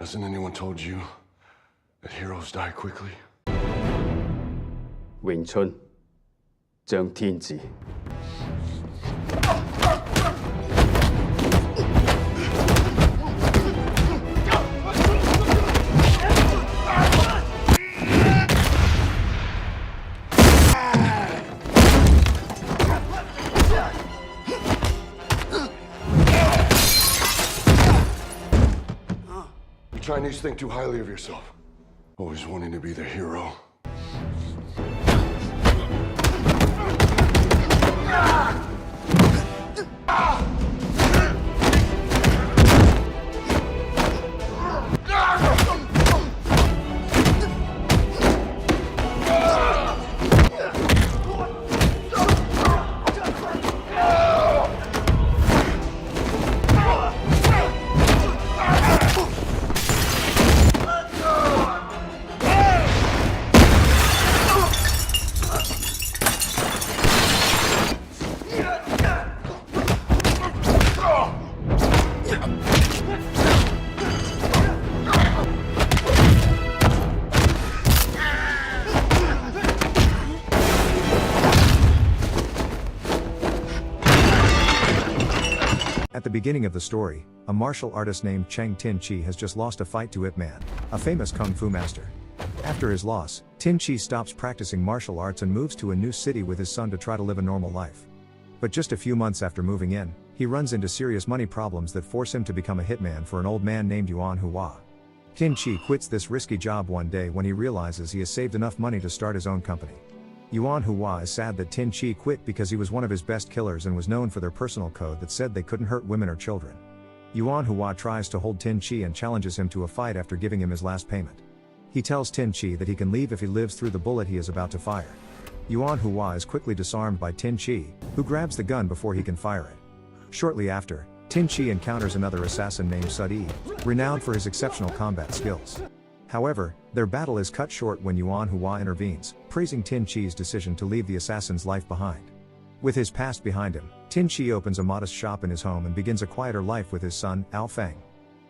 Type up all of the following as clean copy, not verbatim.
Hasn't anyone told you that heroes die quickly? Wing Chun, 張天志。You Chinese think too highly of yourself, always wanting to be the hero. At the beginning of the story, a martial artist named Cheng Tin-Chi has just lost a fight to Ip Man, a famous kung fu master. After his loss, Tin-Chi stops practicing martial arts and moves to a new city with his son to try to live a normal life. But just a few months after moving in, he runs into serious money problems that force him to become a hitman for an old man named Yuan Hua. Tin-Chi quits this risky job one day when he realizes he has saved enough money to start his own company. Yuan Hua is sad that Tin-Chi quit because he was one of his best killers and was known for their personal code that said they couldn't hurt women or children. Yuan Hua tries to hold Tin-Chi and challenges him to a fight after giving him his last payment. He tells Tin-Chi that he can leave if he lives through the bullet he is about to fire. Yuan Hua is quickly disarmed by Tin-Chi, who grabs the gun before he can fire it. Shortly after, Tin-Chi encounters another assassin named Sudi, renowned for his exceptional combat skills. However, their battle is cut short when Yuan Hua intervenes, praising Tin-Chi's decision to leave the assassin's life behind. With his past behind him, Tin-Chi opens a modest shop in his home and begins a quieter life with his son, Ao Feng.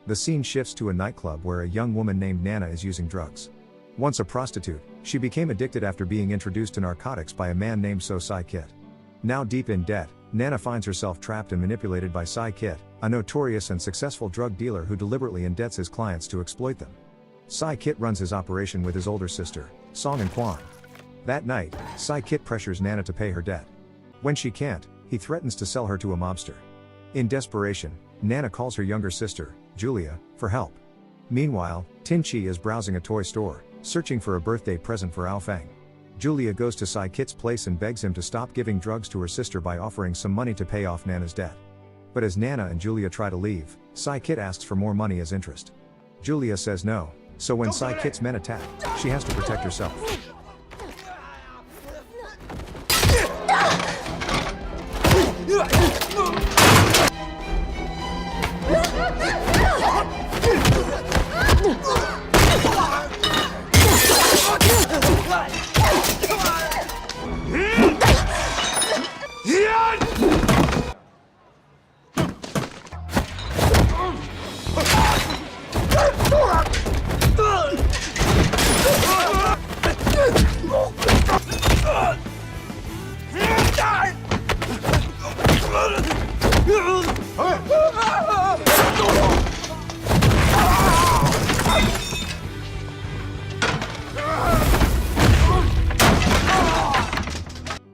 The scene shifts to a nightclub where a young woman named Nana is using drugs. Once a prostitute, she became addicted after being introduced to narcotics by a man named So Sai Kit. Now deep in debt, Nana finds herself trapped and manipulated by Sai Kit, a notorious and successful drug dealer who deliberately indebts his clients to exploit them. Sai Kit runs his operation with his older sister, Song and Quan. That night, Sai Kit pressures Nana to pay her debt. When she can't, he threatens to sell her to a mobster. In desperation, Nana calls her younger sister, Julia, for help. Meanwhile, Tin-Chi is browsing a toy store, searching for a birthday present for Ao Feng. Julia goes to Sai Kit's place and begs him to stop giving drugs to her sister by offering some money to pay off Nana's debt. But as Nana and Julia try to leave, Sai Kit asks for more money as interest. Julia says no, so when Sai Kit's men attack, she has to protect herself.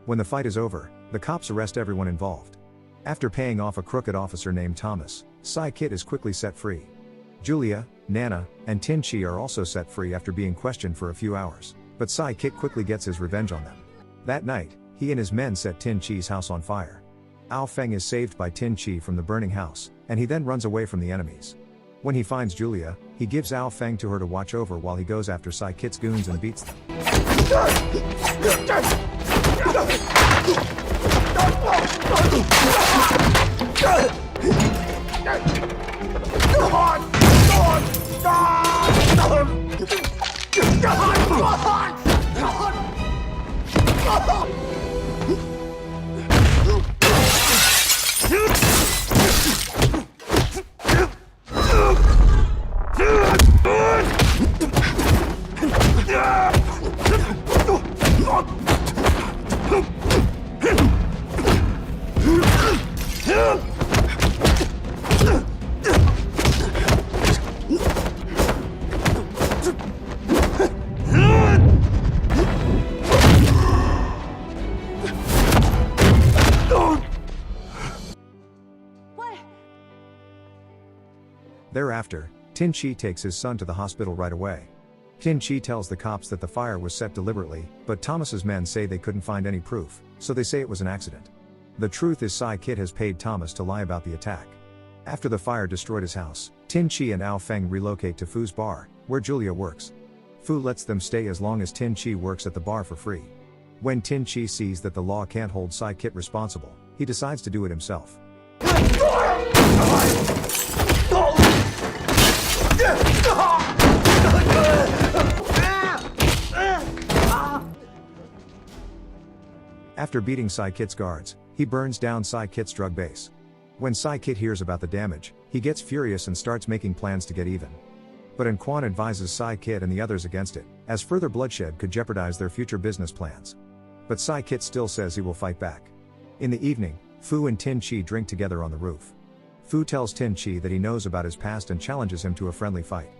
When the fight is over, the cops arrest everyone involved. After paying off a crooked officer named Thomas, Sai Kit is quickly set free. Julia, Nana, and Tin-Chi are also set free after being questioned for a few hours, but Sai Kit quickly gets his revenge on them. That night, he and his men set Tin-Chi's house on fire. Ao Feng is saved by Tin-Chi from the burning house, and he then runs away from the enemies. When he finds Julia, he gives Ao Feng to her to watch over while he goes after Sai Kit's goons and beats them. Thereafter, Tin Chi takes his son to the hospital right away. Tin Chi tells the cops that the fire was set deliberately, but Thomas's men say they couldn't find any proof, so they say it was an accident. The truth is Sai Kit has paid Thomas to lie about the attack. After the fire destroyed his house, Tin Chi and Ao Feng relocate to Fu's bar, where Julia works. Fu lets them stay as long as Tin Chi works at the bar for free. When Tin Chi sees that the law can't hold Sai Kit responsible, he decides to do it himself. After beating Sai Kit's guards, he burns down Sai Kit's drug base. When Sai Kit hears about the damage, he gets furious and starts making plans to get even. But Quan advises Sai Kit and the others against it, as further bloodshed could jeopardize their future business plans. But Sai Kit still says he will fight back. In the evening, Fu and Tin Chi drink together on the roof. Fu tells Tin Chi that he knows about his past and challenges him to a friendly fight.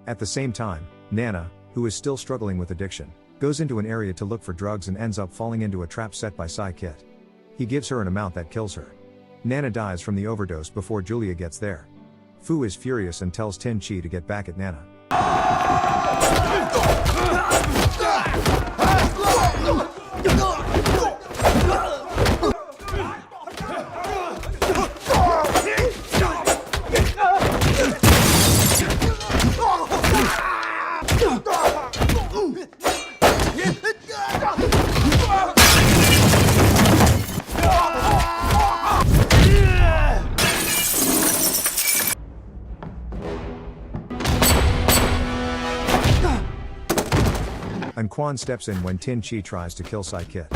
At the same time, Nana, who is still struggling with addiction, goes into an area to look for drugs and ends up falling into a trap set by Sai Kit. He gives her an amount that kills her. Nana dies from the overdose before Julia gets there. Fu is furious and tells Tin Chi to get back at Nana. Quan steps in when Tin Chi tries to kill Sai Kit.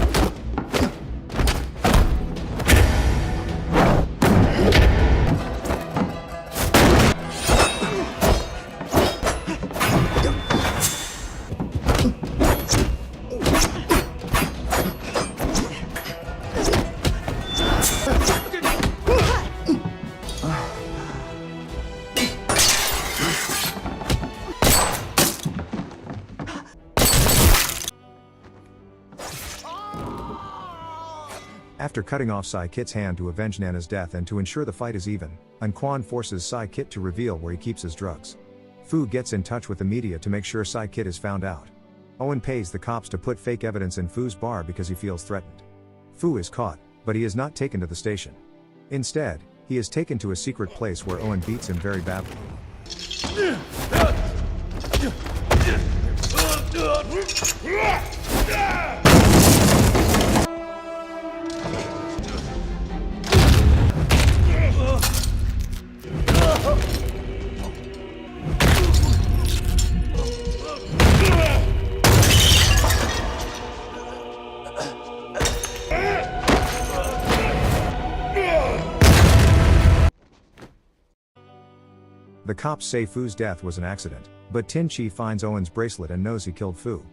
After cutting off Sai Kit's hand to avenge Nana's death and to ensure the fight is even, Quan forces Sai Kit to reveal where he keeps his drugs. Fu gets in touch with the media to make sure Sai Kit is found out. Owen pays the cops to put fake evidence in Fu's bar because he feels threatened. Fu is caught, but he is not taken to the station. Instead, he is taken to a secret place where Owen beats him very badly. The cops say Fu's death was an accident, but Tin Chi finds Owen's bracelet and knows he killed Fu.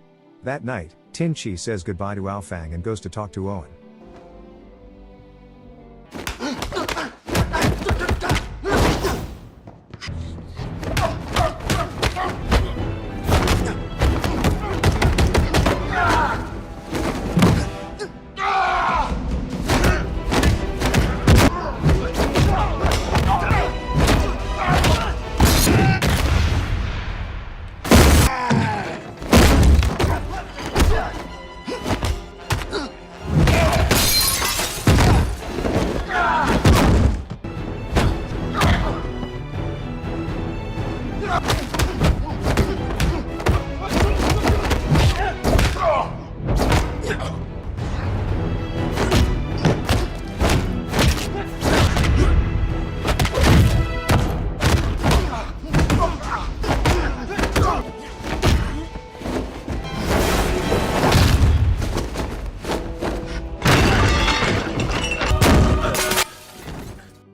That night, Tin Chi says goodbye to Ao Feng and goes to talk to Owen.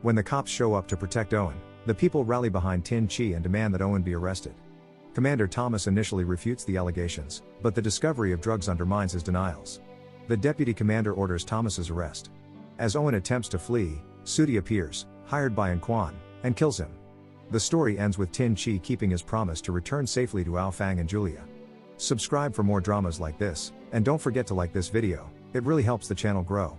When the cops show up to protect Owen, the people rally behind Tin Chi and demand that Owen be arrested. Commander Thomas initially refutes the allegations, but the discovery of drugs undermines his denials. The deputy commander orders Thomas's arrest. As Owen attempts to flee, Sudi appears, hired by Quan, and kills him. The story ends with Tin Chi keeping his promise to return safely to Ao Fang and Julia. Subscribe for more dramas like this, and don't forget to like this video, it really helps the channel grow.